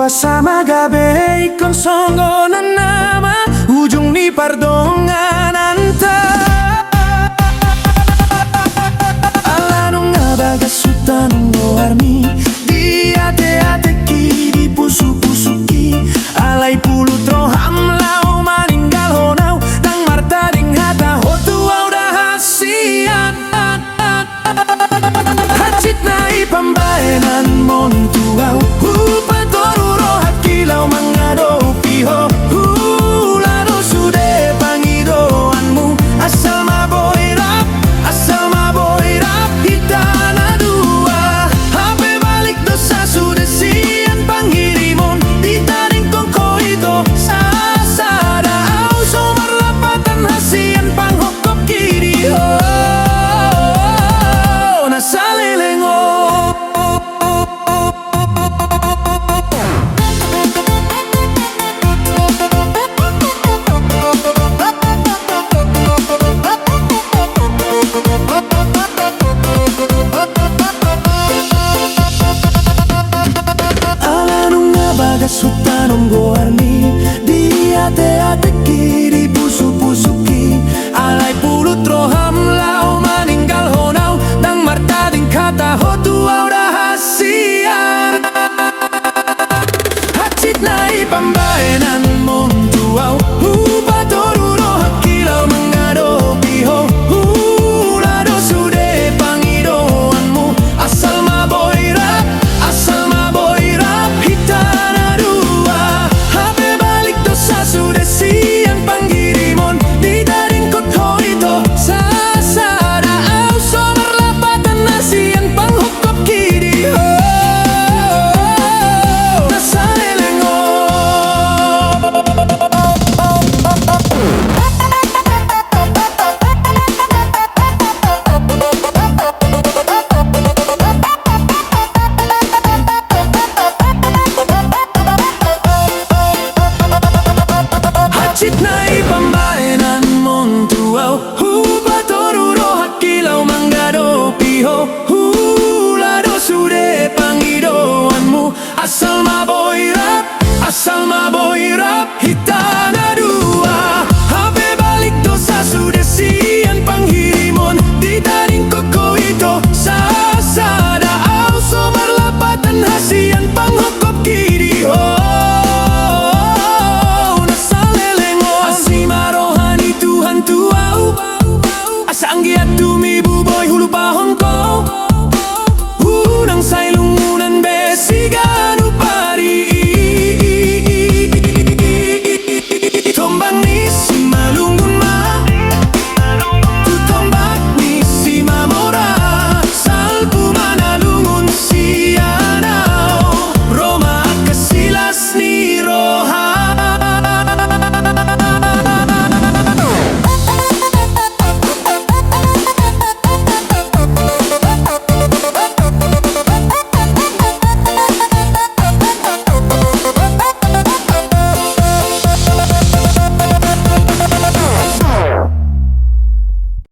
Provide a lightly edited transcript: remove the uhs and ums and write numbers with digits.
sama gabi ikon songonan nama ujung ni pardongan anta alanung abaga sutanung armi dia ate kiri pusu-pusuki alai pulu troham lau maninggal honau nang marta ding hata hotu au rahasian hacit nai pambaenan montuau upatoruro hakilau mangado piho ulado sude pangidoanmu asal maboirap hitana dua hape balik dosa sude sian panghirimon ditaring kongko itu sasada au somar lapatan hasian panghokop kiri ho nasalelengo sutanong goarni dia ate kiri pusu-pusuki alai pulut roham lau maninggal honau dang marta ding kata hotu au rahasia hacit nai pambaenan montuau upatoruro hakilau mangado piho ulado sude pangidoanmu asal maboirap hitana sudah siang panggirimon ditaring kotho itu sasada au somar lapatan nasian panghokop kiri ho nasalelengo hacit nai pambaenan montuau upatoruro hakilau mangado piho ulado sude pangidoanmu asal maboirap hitana